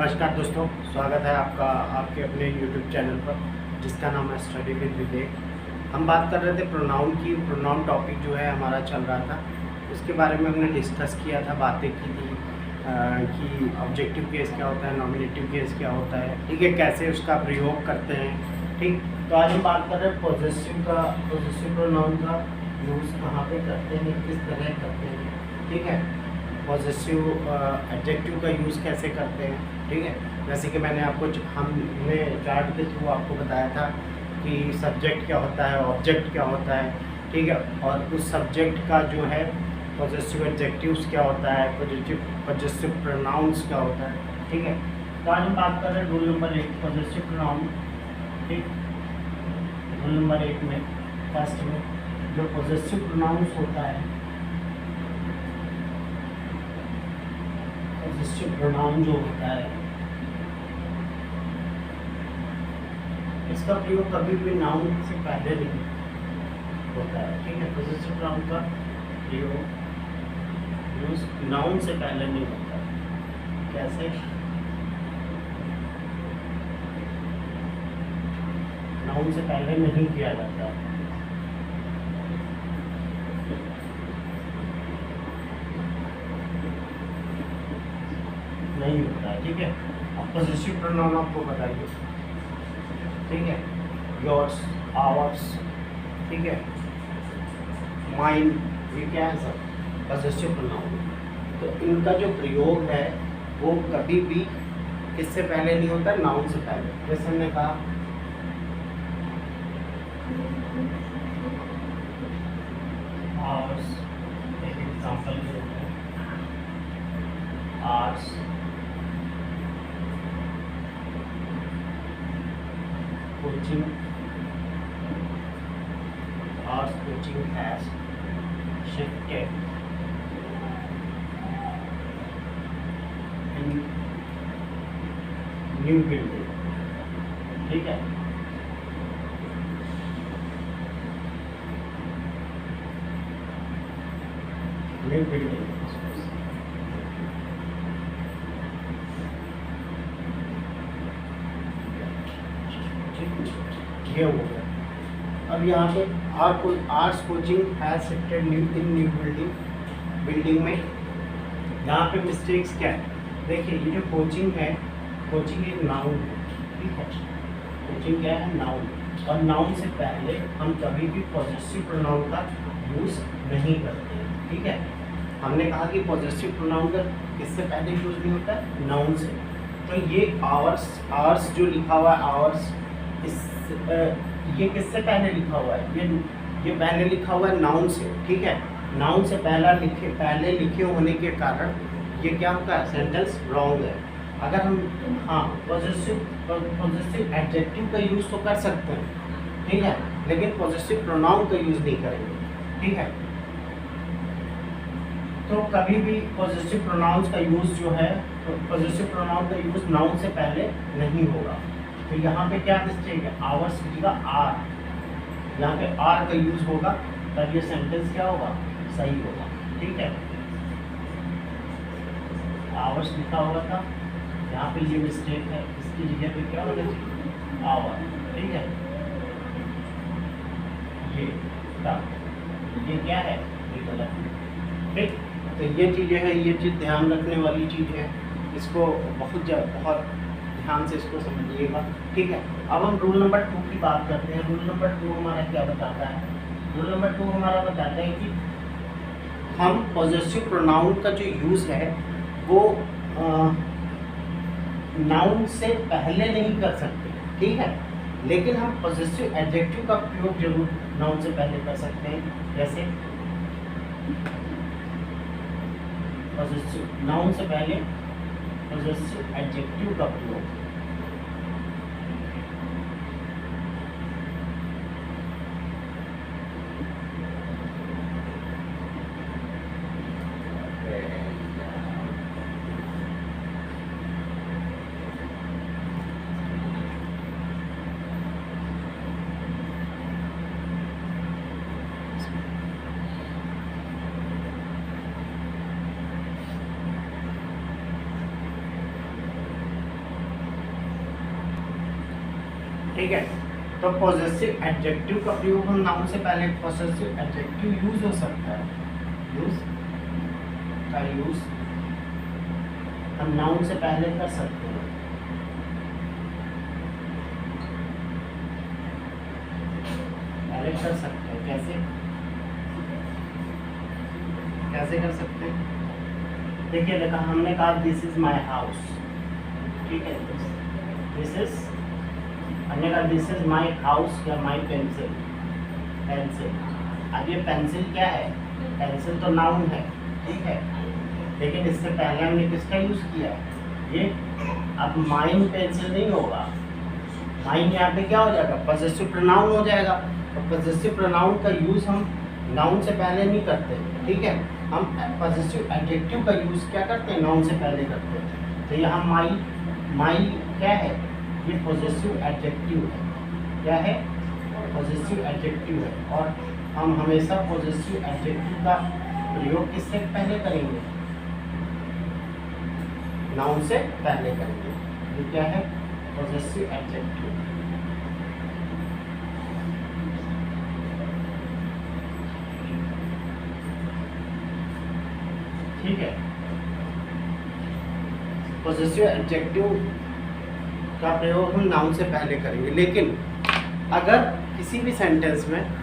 नमस्कार दोस्तों, स्वागत है आपका आपके अपने YouTube चैनल पर जिसका नाम है स्टडी विद विवेक। हम बात कर रहे थे प्रोनाउन की। प्रोनाउन टॉपिक जो है हमारा चल रहा था, उसके बारे में हमने डिस्कस किया था, बातें की थी कि ऑब्जेक्टिव केस क्या होता है, नॉमिनेटिव केस क्या होता है, ठीक है, कैसे उसका प्रयोग करते हैं। ठीक, तो आज हम बात कर रहे हैं पॉजेसिव प्रोनाउन का यूज़ कहाँ पे करते हैं, किस तरह करते हैं। ठीक है, पॉजेसिव एडजेक्टिव का यूज़ कैसे करते हैं। ठीक है, जैसे कि मैंने हमने चार्ट के थ्रू आपको बताया था कि सब्जेक्ट क्या होता है, ऑब्जेक्ट क्या होता है। ठीक है, और उस सब्जेक्ट का जो है पॉजेसिव एडजेक्टिव्स क्या होता है, पॉजेसिव प्रोनाउंस क्या होता है। ठीक है, तो आज हम बात कर रहे हैं रूल नंबर 1 पॉजेसिव प्रोनाउन। ठीक, रूल नंबर 1 में फर्स्ट में जो पॉजेसिव प्रोनाउंस होता है, पॉजेसिव प्रोनाउन जो होता है इसका प्रयोग कभी भी नाउन से पहले नहीं होता है। ठीक है, पॉजेसिव प्रोनाउन का प्रयोग नाउन से पहले नहीं होता है। कैसे? नाउन से पहले नहीं किया जाता है। नहीं होता है। ठीक है, अब पॉजेसिव प्रोनाउन आपको बताइए। ठीक है, योर्स, आवर्स, ठीक है, माइन, ये क्या है सब पॉजेसिव प्रोनाउन। तो इनका जो प्रयोग है वो कभी भी किससे पहले नहीं होता, नाउन से पहले। जैसे हमने कहा आवर्स, एक एग्जांपल देते हैं, hours, coaching, hours coaching has shifted in new building। ठीक है, न्यू बिल्डिंग ये हो गया। अब यहाँ पे arts coaching has shifted in new building में यहाँ पे मिस्टेक्स क्या है, देखिए ये जो कोचिंग है, कोचिंग एक नाउन है। ठीक है, कोचिंग क्या है, नाउन। और नाउन से पहले हम कभी भी पॉजेसिव प्रोनाउन का यूज़ नहीं करते हैं। ठीक है, हमने कहा कि पॉजेसिव प्रोनाउन का किससे पहले यूज़ नहीं होता है, नाउन से। तो ये आवर्स जो लिखा हुआ है, आवर्स, ये किससे पहले लिखा हुआ है, ये पहले लिखा हुआ है नाउन से। ठीक है, नाउन से पहले लिखे होने के कारण ये क्या होगा, सेंटेंस रॉन्ग है। अगर हम पॉजेसिव एडजेक्टिव का यूज़ तो कर सकते हैं, ठीक है, लेकिन पॉजेसिव प्रोनाउन का यूज़ नहीं करेंगे। ठीक है, तो कभी भी पॉजेसिव प्रोनाउंस का यूज़ जो है, तो पॉजेसिव प्रोनाउन का यूज़ नाउन से पहले नहीं होगा। तो यहाँ पे क्या मिस्टेक है, आवर्स की जगह आर, यहाँ पे आर का यूज़ होगा, तब ये सेंटेंस क्या होगा, सही होगा। ठीक है, आवर्स लिखा हुआ था, यहाँ पे ये मिस्टेक है, इसकी जगह पे क्या होना चाहिए, आवर। ठीक है, ये क्या है, ये गलत है। ठीक, तो ये चीज़ें हैं, ये चीज़ ध्यान रखने वाली चीज़ है, इसको बहुत ध्यान से इसको समझिएगा। ठीक है, अब हम रूल नंबर 2 की बात करते हैं। रूल नंबर 2 हमारा क्या बताता है, रूल नंबर 2 हमारा बताता है कि हम पॉजेसिव प्रोनाउन का जो यूज़ है वो नाउन से पहले नहीं कर सकते। ठीक है, लेकिन हम पॉजेसिव एडजेक्टिव का प्रयोग जरूर नाउन से पहले कर सकते हैं। जैसे पॉजेसिव नाउन से पहले पॉजेसिव एडजेक्टिव का प्रयोग, ठीक है। तो पॉजेसिव एडजेक्टिव का प्रयोग हम नाउन से पहले, पॉजेसिव एडजेक्टिव यूज हो सकता है, यूज हम नाउन से पहले कर सकते हैं। पहले कर सकते हैं, कैसे कर सकते हैं? देखिए देखा, हमने कहा दिस इज माई हाउस, ठीक है, दिस इज, हमने कहा दिस इज माई हाउस या माई पेंसिल। अब ये पेंसिल क्या है? पेंसिल तो नाउन है, ठीक है, लेकिन इससे पहले हमने किसका यूज किया है? ये अब माइन पेंसिल नहीं होगा, माइन यहाँ पे क्या हो जाएगा? पॉजेसिव प्रोनाउन हो जाएगा। तो पॉजेसिव प्रोनाउन का यूज हम नाउन से पहले नहीं करते, ठीक है, हम पॉजेसिव एडजेक्टिव का यूज क्या करते हैं? नाउन से पहले करते हैं। तो यहाँ माई क्या है? ये पॉजेसिव एडजेक्टिव है। क्या है? पॉजेसिव एडजेक्टिव है। और हम हमेशा पॉजेसिव एडजेक्टिव का प्रयोग किससे पहले करेंगे? नाउन से पहले करेंगे। ये क्या है? Possessive adjective. ठीक है, पॉजेसिव एडजेक्टिव का प्रयोग हम नाउन से पहले करेंगे। लेकिन अगर किसी भी सेंटेंस में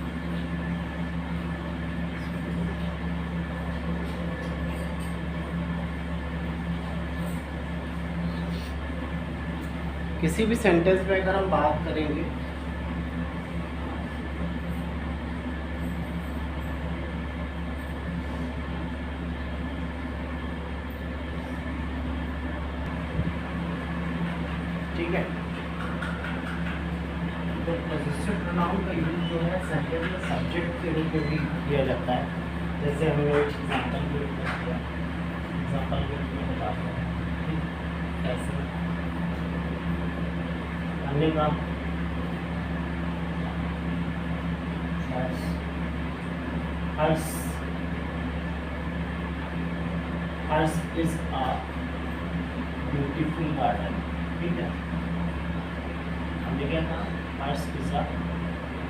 अगर हम बात करेंगे ठीक है, तो पॉजेसिव प्रोनाउन का यूज जो है सेंटेंस में सब्जेक्ट के रूप में भी किया जाता है। जैसे हमने एग्जाम्पल के रूप में किया, एग्जाम्पल के रूप में बताते हैं कैसे हमने कहा Harsh is a beautiful garden. ठीक है, हमने क्या कहा? Harsh is a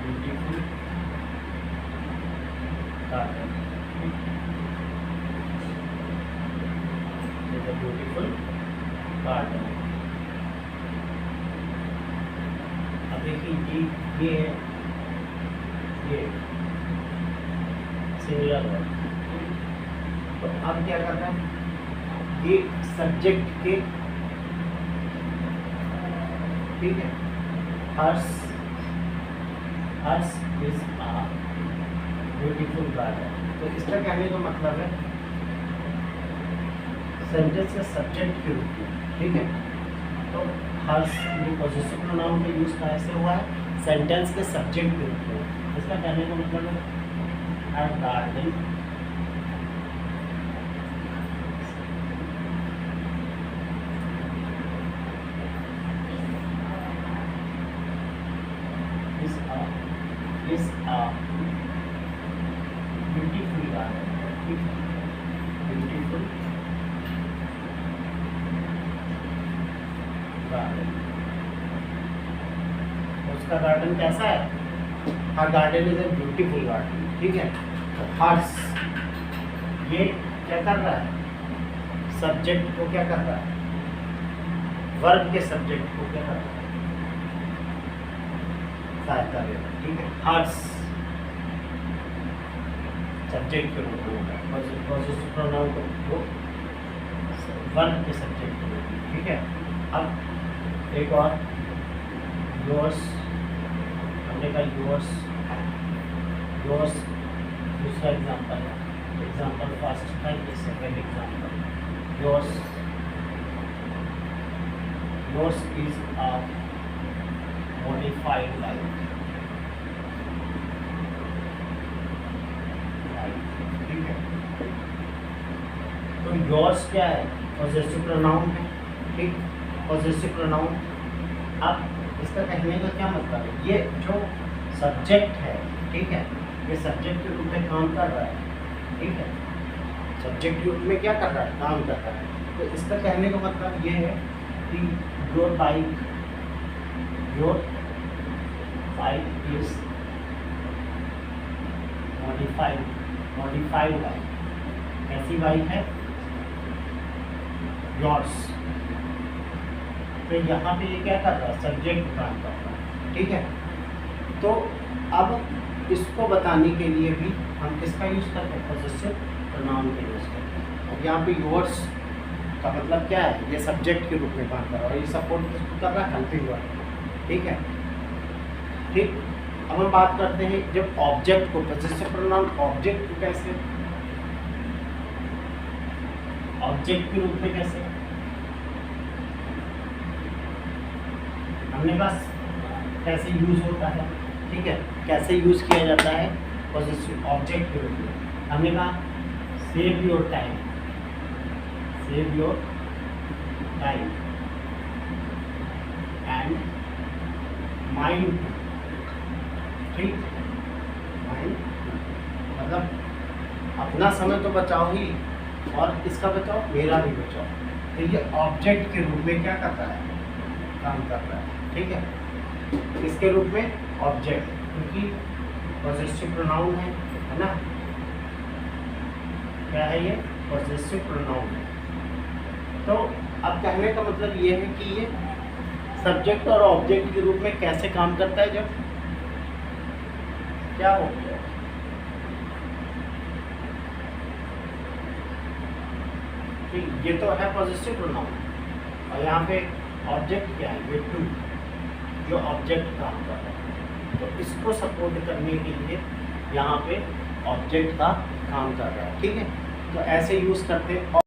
beautiful garden. Is a beautiful garden. अब देखिए ये सिंगुलर वर्ड। तो अब क्या करना है? ये सब्जेक्ट के, ठीक है, हर्ष इज अ ब्यूटीफुल गार्डन। तो इसका कहने का मतलब है सेंटेंस के सब्जेक्ट के रूप में, ठीक है। तो हर्ष ये पॉजेसिव प्रोनाउन का यूज कैसे हुआ है? सेंटेंस के सब्जेक्ट के रूप में। इसका कहने का मतलब है her garden is a beautiful garden. Beautiful garden. उसका गार्डन कैसा है? Her garden is a beautiful garden. ठीक है, तो हर्ष ये क्या कर रहा है? सब्जेक्ट को क्या कर रहा है? वर्ब के सब्जेक्ट को क्या कर रहा है? सहायता दे रहा है। ठीक है, हर्ष सब्जेक्ट के रूप में होगा, पॉजेसिव प्रोनाउन को वर्ब के सब्जेक्ट के रूप में। ठीक है, अब एक और योर्स, हमने कहा योर्स दूसरा एग्जाम्पल है, एग्जाम्पल फर्स्ट था, ये second example. Yours is a modified life. ठीक है, तो योर्स क्या है? पॉजेसिव प्रोनाउन है। ठीक, पॉजेसिव प्रोनाउन। अब इसका कहने का क्या मतलब है? ये जो सब्जेक्ट है, ठीक है, ये सब्जेक्ट के रूप में काम कर रहा है। ठीक है, सब्जेक्ट के रूप में क्या कर रहा है? काम कर रहा है। तो इसका कहने का मतलब ये है कि your five is modified by, कैसी बाई है, योर्स। तो यहाँ पे ये क्या कर रहा है, सब्जेक्ट काम कर रहा है, ठीक है। तो अब इसको बताने के लिए भी हम किसका यूज़ करते हैं, पॉजेसिव प्रोनाउन का यूज़ करते हैं। अब यहाँ पे योर्स का मतलब क्या है, ये सब्जेक्ट के रूप में काम कर रहा है और ये सपोर्ट किसको कर रहा है, हेल्पिंग वर्ब, ठीक है। ठीक, अब हम बात करते हैं जब ऑब्जेक्ट को, पॉजेसिव प्रोनाउन ऑब्जेक्ट को कैसे, ऑब्जेक्ट के रूप में कैसे, हमने बस कैसे यूज होता है, ठीक है, कैसे यूज किया जाता है पॉजेसिव ऑब्जेक्ट के रूप में। हमने कहा save your time, save your time and mind, ठीक, माइंड मतलब अपना समय तो बचाओ ही और किसका बचाओ, मेरा भी बचाओ। तो ये ऑब्जेक्ट के रूप में क्या करता है, काम कर रहा है, ठीक है, किसके रूप में, ऑब्जेक्ट, क्योंकि पॉजेसिव प्रोनाउन है ना, क्या है ये, पॉजेसिव प्रोनाउन है। तो अब कहने का मतलब ये है कि ये सब्जेक्ट और ऑब्जेक्ट के रूप में कैसे काम करता है, जब क्या हो गया, ठीक, ये तो है पॉजेसिव प्रोनाउन और यहाँ पे ऑब्जेक्ट क्या है, ये टू, जो ऑब्जेक्ट काम कर रहा है। तो इसको सपोर्ट करने के लिए यहाँ पे ऑब्जेक्ट का काम कर रहा है, ठीक है। तो ऐसे यूज़ करते हैं।